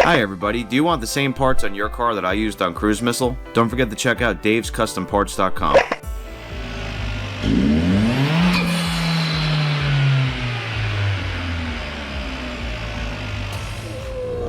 Hi everybody, do you want the same parts on your car that I used on Cruise Missile? Don't forget to check out davescustomparts.com.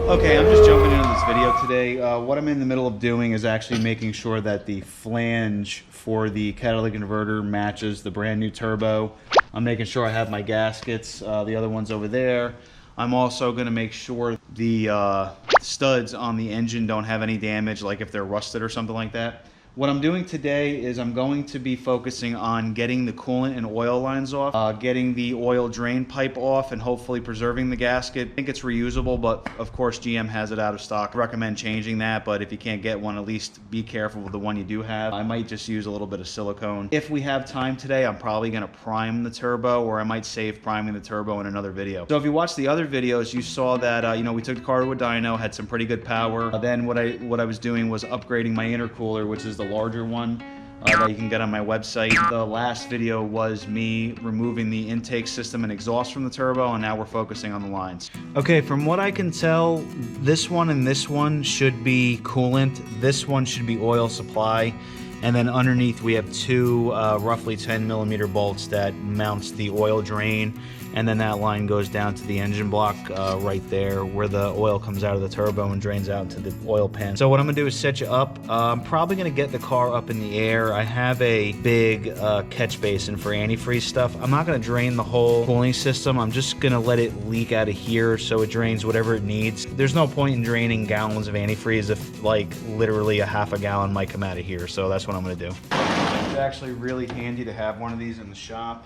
Okay, I'm just jumping into this video today. What I'm in the middle of doing is actually making sure that the flange for the catalytic converter matches the brand new turbo. I'm making sure I have my gaskets, the other ones over there. I'm also going to make sure the studs on the engine don't have any damage, like if they're rusted or something like that. What I'm doing today is I'm going to be focusing on getting the coolant and oil lines off, getting the oil drain pipe off, and hopefully preserving the gasket. I think it's reusable, but of course GM has it out of stock. I recommend changing that, but if you can't get one, at least be careful with the one you do have. I might just use a little bit of silicone. If we have time today, I'm probably going to prime the turbo, or I might save priming the turbo in another video. So if you watched the other videos, you saw that we took the car to a dyno, had some pretty good power. Then what I was doing was upgrading my intercooler, which is the larger one that you can get on my website. The last video was me removing the intake system and exhaust from the turbo, and now we're focusing on the lines. Okay, from what I can tell, this one and this one should be coolant. This one should be oil supply. And then underneath we have two roughly 10mm bolts that mounts the oil drain, and then that line goes down to the engine block right there where the oil comes out of the turbo and drains out into the oil pan. So what I'm gonna do is set you up. I'm probably gonna get the car up in the air. I have a big catch basin for antifreeze stuff. I'm not gonna drain the whole cooling system. I'm just gonna let it leak out of here so it drains whatever it needs. There's no point in draining gallons of antifreeze if like literally a half a gallon might come out of here. So that's what I'm gonna do. It's actually really handy to have one of these in the shop,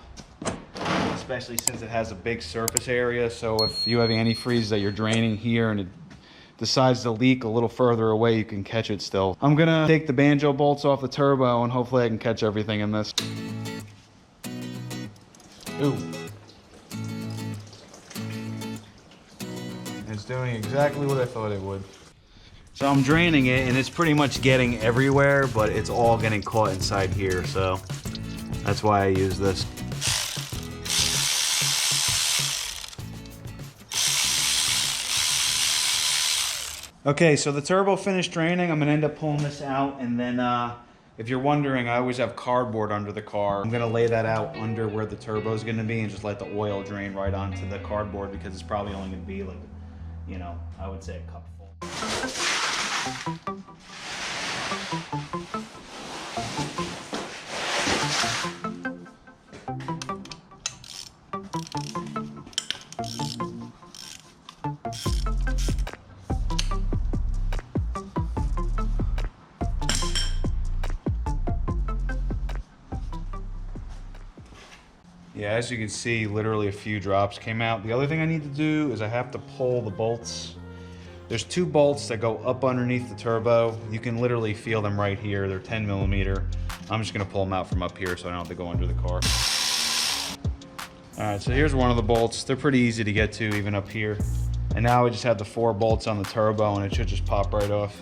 especially since it has a big surface area. So if you have antifreeze that you're draining here and it decides to leak a little further away, you can catch it still. I'm gonna take the banjo bolts off the turbo and hopefully I can catch everything in this. Ooh. It's doing exactly what I thought it would. So I'm draining it and it's pretty much getting everywhere, but it's all getting caught inside here. So that's why I use this. Okay, so the turbo finished draining. I'm gonna end up pulling this out, and then if you're wondering, I always have cardboard under the car. I'm gonna lay that out under where the turbo is gonna be and just let the oil drain right onto the cardboard, because it's probably only gonna be like, I would say a cup full. Yeah, as you can see, literally a few drops came out. The other thing I need to do is I have to pull the bolts. There's two bolts that go up underneath the turbo. You can literally feel them right here. They're 10mm. I'm just gonna pull them out from up here so I don't have to go under the car. All right, so here's one of the bolts. They're pretty easy to get to even up here. And now I just have the 4 bolts on the turbo and it should just pop right off.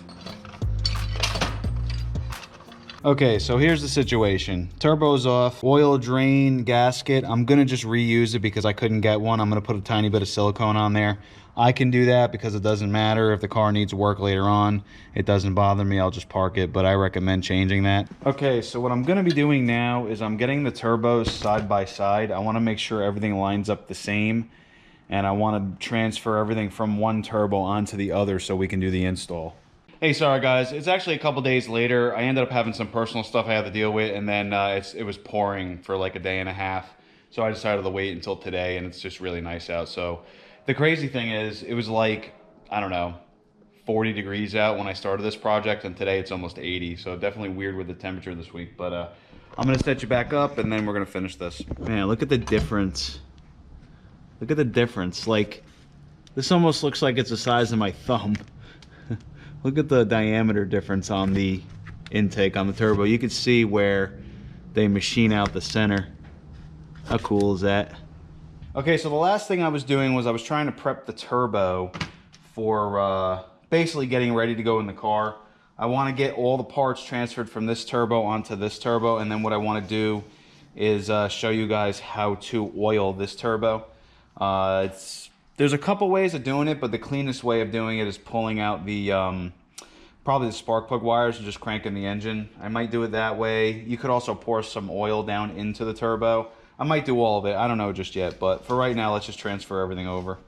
Okay, so here's the situation. Turbo's off, oil drain gasket. I'm gonna just reuse it because I couldn't get one. I'm gonna put a tiny bit of silicone on there. I can do that because it doesn't matter if the car needs work later on. It doesn't bother me, I'll just park it, but I recommend changing that. Okay, so what I'm gonna be doing now is I'm getting the turbos side by side. I wanna make sure everything lines up the same, and I wanna transfer everything from one turbo onto the other so we can do the install. Hey, sorry guys, it's actually a couple days later. I ended up having some personal stuff I had to deal with, and then it was pouring for like a day and a half. So I decided to wait until today, and it's just really nice out. So the crazy thing is, it was like, I don't know, 40 degrees out when I started this project, and today it's almost 80. So definitely weird with the temperature this week, but I'm gonna set you back up and then we're gonna finish this. Man, look at the difference. Look at the difference. Like, this almost looks like it's the size of my thumb. Look at the diameter difference on the intake on the turbo. You can see where they machine out the center. How cool is that? Okay, so the last thing I was doing was I was trying to prep the turbo for basically getting ready to go in the car. I want to get all the parts transferred from this turbo onto this turbo, and then what I want to do is show you guys how to oil this turbo. It's There's a couple ways of doing it, but the cleanest way of doing it is pulling out the probably the spark plug wires and just cranking the engine. I might do it that way. You could also pour some oil down into the turbo. I might do all of it. I don't know just yet, but for right now, let's just transfer everything over.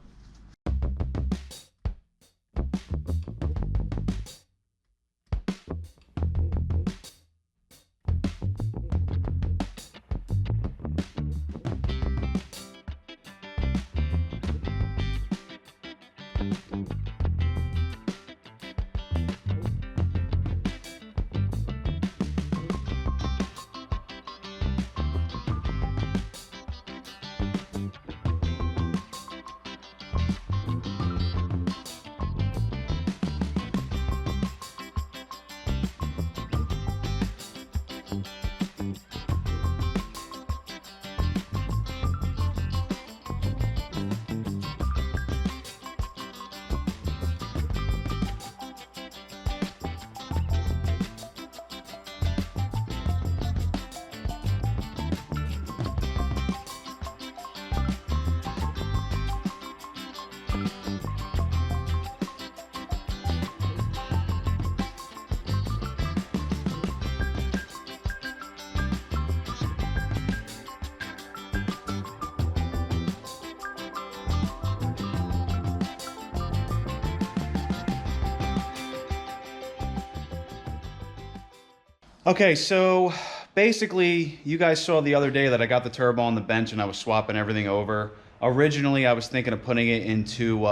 Okay, so basically you guys saw the other day that I got the turbo on the bench and I was swapping everything over. Originally I was thinking of putting it into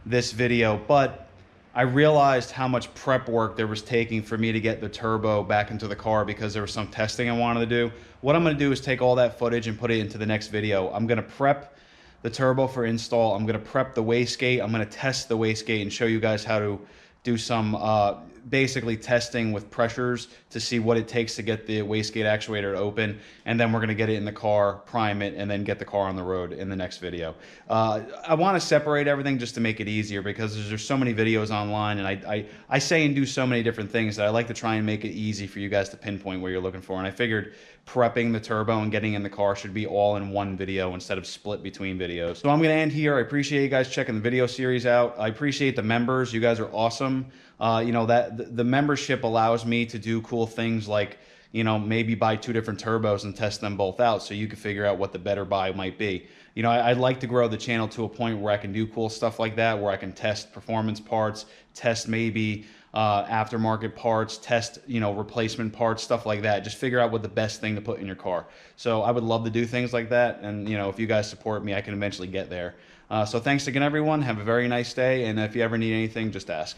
this video, but I realized how much prep work there was taking for me to get the turbo back into the car because there was some testing I wanted to do. What I'm going to do is take all that footage and put it into the next video. I'm going to prep the turbo for install. I'm going to prep the wastegate. I'm going to test the wastegate and show you guys how to do some basically testing with pressures to see what it takes to get the wastegate actuator to open, and then we're going to get it in the car, prime it, and then get the car on the road in the next video. I want to separate everything just to make it easier because there's so many videos online, and I say and do so many different things that I like to try and make it easy for you guys to pinpoint what you're looking for, and I figured prepping the turbo and getting in the car should be all in one video instead of split between videos. So I'm going to end here. I appreciate you guys checking the video series out. I appreciate the members. You guys are awesome. You know, that the membership allows me to do cool things like, you know, maybe buy 2 different turbos and test them both out so you can figure out what the better buy might be. You know, I'd like to grow the channel to a point where I can do cool stuff like that, where I can test performance parts, test maybe aftermarket parts, test, you know, replacement parts, stuff like that. Just figure out what the best thing to put in your car. So I would love to do things like that. And, you know, if you guys support me, I can eventually get there. So thanks again, everyone. Have a very nice day. And if you ever need anything, just ask.